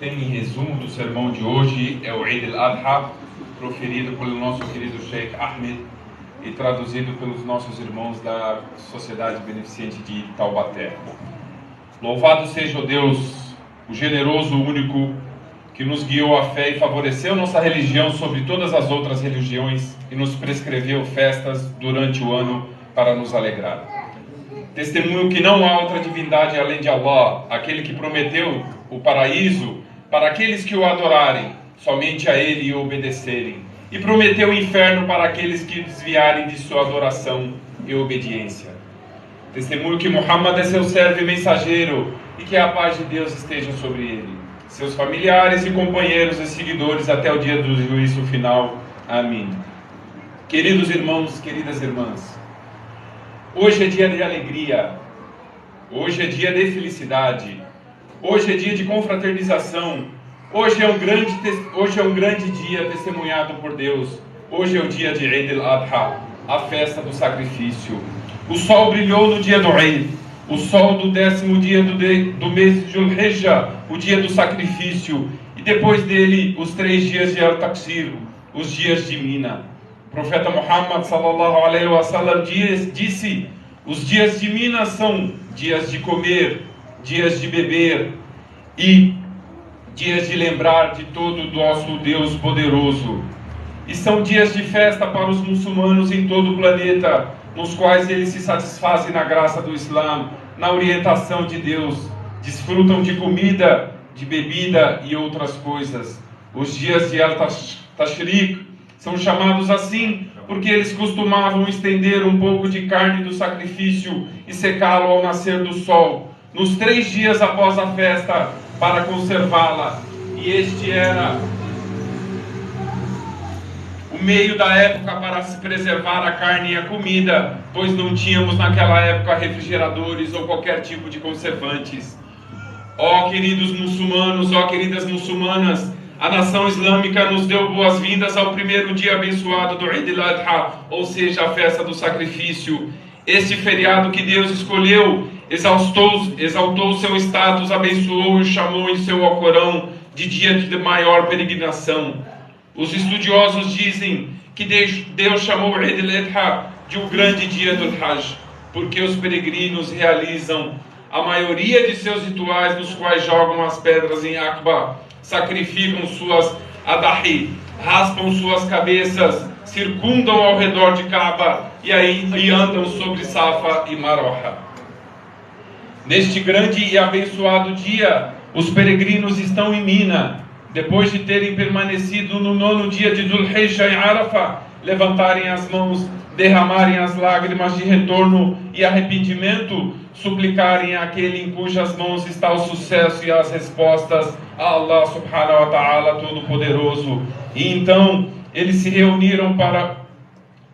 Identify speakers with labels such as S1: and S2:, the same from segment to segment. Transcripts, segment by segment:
S1: tema em resumo do sermão de hoje é o Eid al-Adha, proferido pelo nosso querido Sheikh Ahmed e traduzido pelos nossos irmãos da Sociedade Beneficente de Taubaté. Louvado seja o Deus, o generoso, o único, que nos guiou à fé e favoreceu nossa religião sobre todas as outras religiões e nos prescreveu festas durante o ano para nos alegrar. Testemunho que não há outra divindade além de Allah, aquele que prometeu o paraíso para aqueles que o adorarem, somente a Ele e obedecerem, e prometeu o inferno para aqueles que desviarem de sua adoração e obediência. Testemunho que Muhammad é seu servo e mensageiro, e que a paz de Deus esteja sobre ele, seus familiares e companheiros e seguidores até o dia do juízo final. Amém. Queridos irmãos, queridas irmãs, hoje é dia de alegria, hoje é dia de felicidade, hoje é dia de confraternização, hoje é um grande dia testemunhado por Deus. Hoje é o dia de Eid al-Adha, a festa do sacrifício. O sol brilhou no dia do Eid, o sol do 10º dia do mês de Dhul-Hijjah, o dia do sacrifício, e depois dele os 3 dias de Al-Taqsir, os dias de Mina. O profeta Muhammad sallallahu alaihi wasallam disse: os dias de Mina são dias de comer, dias de beber e dias de lembrar de todo o nosso Deus poderoso. E são dias de festa para os muçulmanos em todo o planeta, nos quais eles se satisfazem na graça do Islã, na orientação de Deus, desfrutam de comida, de bebida e outras coisas. Os dias de Al-Tashriq são chamados assim porque eles costumavam estender um pouco de carne do sacrifício e secá-lo ao nascer do sol, nos 3 dias após a festa, para conservá-la. E este era o meio da época para se preservar a carne e a comida, pois não tínhamos naquela época refrigeradores ou qualquer tipo de conservantes. Ó queridos muçulmanos, ó queridas muçulmanas, a nação islâmica nos deu boas-vindas ao primeiro dia abençoado do Eid al-Adha, ou seja, a festa do sacrifício. Este feriado que Deus escolheu exaltou seu status, abençoou e chamou em seu Alcorão de dia de maior peregrinação. Os estudiosos dizem que Deus chamou o Eid al-Adha de o grande dia do Hajj, porque os peregrinos realizam a maioria de seus rituais, nos quais jogam as pedras em Aqaba, sacrificam suas adahi, raspam suas cabeças, circundam ao redor de Kaaba e andam sobre Safa e Marwa. Neste grande e abençoado dia, os peregrinos estão em Mina, depois de terem permanecido no 9º dia de Dhul-Hijjah em Arafah, levantarem as mãos, derramarem as lágrimas de retorno e arrependimento, suplicarem àquele em cujas mãos está o sucesso e as respostas, a Allah subhanahu wa ta'ala todo-poderoso. E então eles se reuniram para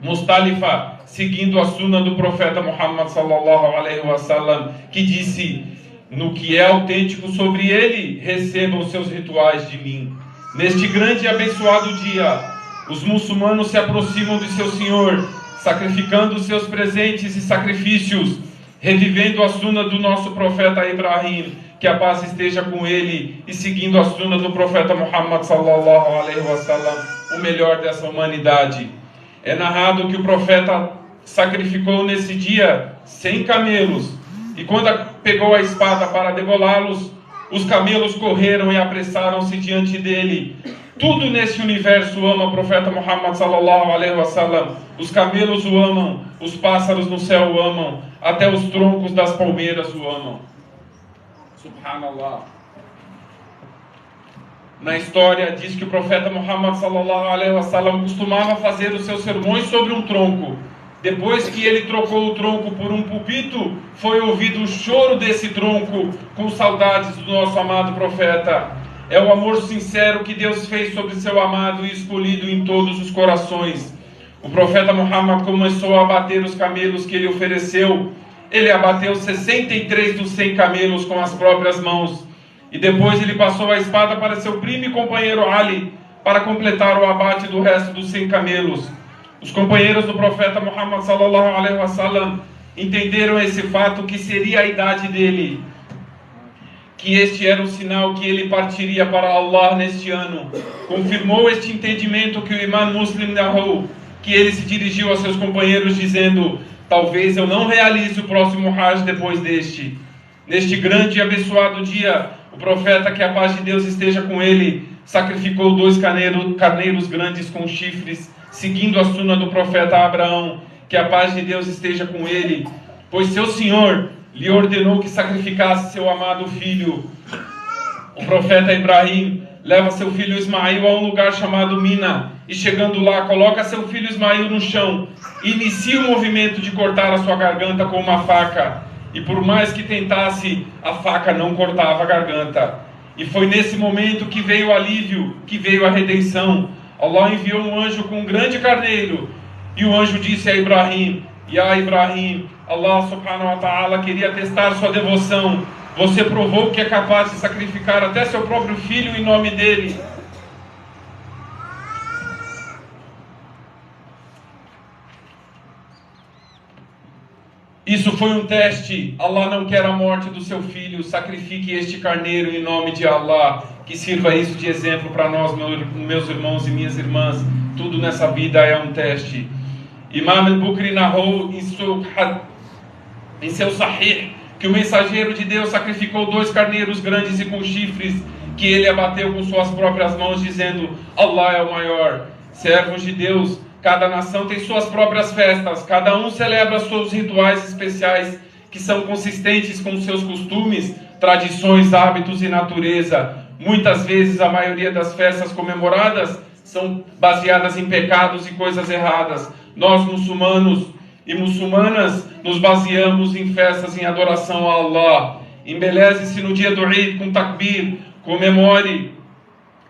S1: Mustalifa, seguindo a sunna do profeta Muhammad sallallahu alaihi wasallam, que disse: no que é autêntico sobre ele, recebam seus rituais de mim. Neste grande e abençoado dia, os muçulmanos se aproximam de seu Senhor, sacrificando seus presentes e sacrifícios, revivendo a sunna do nosso profeta Ibrahim, que a paz esteja com ele, e seguindo a sunna do profeta Muhammad sallallahu alaihi wasallam, o melhor dessa humanidade. É narrado que o profeta sacrificou nesse dia 100 camelos, e quando pegou a espada para degolá-los, os camelos correram e apressaram-se diante dele. Tudo nesse universo ama o profeta Muhammad sallallahu alaihi wasallam. Os camelos o amam, os pássaros no céu o amam, até os troncos das palmeiras o amam. Subhanallah. Na história diz que o profeta Muhammad sallallahu alaihi wasallam costumava fazer os seus sermões sobre um tronco. Depois que ele trocou o tronco por um púlpito, foi ouvido o choro desse tronco com saudades do nosso amado profeta. É o amor sincero que Deus fez sobre seu amado e escolhido em todos os corações. O profeta Muhammad começou a abater os camelos que ele ofereceu. Ele abateu 63 dos 100 camelos com as próprias mãos. E depois ele passou a espada para seu primo e companheiro Ali, para completar o abate do resto dos 100 camelos. Os companheiros do profeta Muhammad sallallahu alaihi wasallam entenderam esse fato, que seria a idade dele, que que este era um sinal que ele partiria para Allah neste ano. Confirmou este entendimento que o Imam Muslim narrou, que ele se dirigiu aos seus companheiros dizendo: talvez eu não realize o próximo Hajj depois deste. Neste grande e abençoado dia, o profeta, que a paz de Deus esteja com ele, sacrificou 2 carneiros grandes com chifres, seguindo a suna do profeta Abraão, que a paz de Deus esteja com ele, pois seu Senhor lhe ordenou que sacrificasse seu amado filho. O profeta Ibrahim leva seu filho Ismael a um lugar chamado Mina, e chegando lá, coloca seu filho Ismael no chão, e inicia o movimento de cortar a sua garganta com uma faca, e por mais que tentasse, a faca não cortava a garganta. E foi nesse momento que veio o alívio, que veio a redenção. Allah enviou um anjo com um grande carneiro, e o anjo disse a Ibrahim: Ya Ibrahim, Allah subhanahu wa ta'ala queria testar sua devoção. Você provou que é capaz de sacrificar até seu próprio filho em nome dele. Isso foi um teste. Allah não quer a morte do seu filho. Sacrifique este carneiro em nome de Allah. Que sirva isso de exemplo para nós, meus irmãos e minhas irmãs. Tudo nessa vida é um teste. Imam al-Bukhari narrou em seu Sahih que o mensageiro de Deus sacrificou 2 carneiros grandes e com chifres, que ele abateu com suas próprias mãos, dizendo: Allah é o maior. Servos de Deus, cada nação tem suas próprias festas, cada um celebra seus rituais especiais, que são consistentes com seus costumes, tradições, hábitos e natureza. Muitas vezes a maioria das festas comemoradas são baseadas em pecados e coisas erradas. Nós, muçulmanos e muçulmanas, nos baseamos em festas em adoração a Allah. Embeleze-se no dia do Eid com takbir, comemore,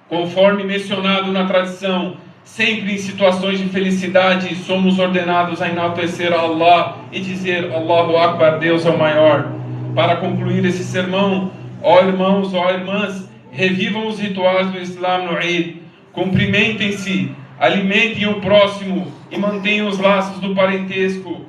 S1: conforme mencionado na tradição. Sempre em situações de felicidade, somos ordenados a enaltecer a Allah e dizer: Allahu Akbar, Deus é o maior. Para concluir esse sermão, ó irmãos, ó irmãs, revivam os rituais do Islã no Eid, cumprimentem-se, alimentem o próximo e mantenham os laços do parentesco,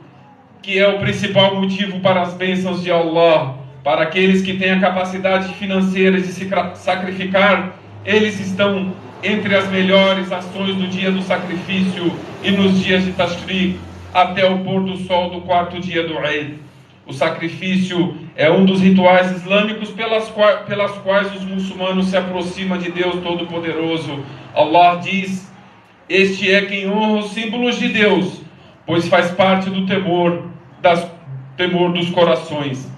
S1: que é o principal motivo para as bênçãos de Allah. Para aqueles que têm a capacidade financeira de se sacrificar, eles estão entre as melhores ações do dia do sacrifício e nos dias de Tashriq, até o pôr do sol do 4º dia do Eid. O sacrifício é um dos rituais islâmicos pelas quais os muçulmanos se aproximam de Deus Todo-Poderoso. Allah diz: este é quem honra os símbolos de Deus, pois faz parte do temor dos corações.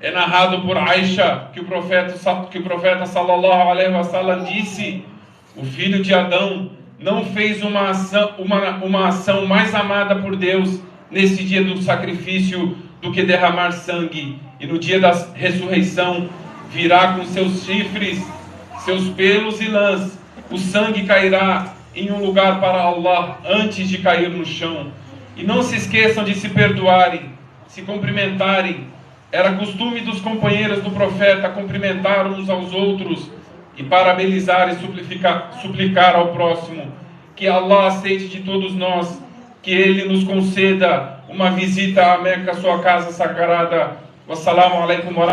S1: É narrado por Aisha que o profeta sallallahu alaihi wasallam disse: o filho de Adão não fez uma ação mais amada por Deus nesse dia do sacrifício do que derramar sangue, e no dia da ressurreição virá com seus chifres, seus pelos e lãs. O sangue cairá em um lugar para Allah antes de cair no chão. E não se esqueçam de se perdoarem, se cumprimentarem. Era costume dos companheiros do profeta cumprimentar uns aos outros e parabenizar e suplicar ao próximo. Que Allah aceite de todos nós, que Ele nos conceda uma visita à Meca, sua casa sagrada. Wassalamu alaikum wa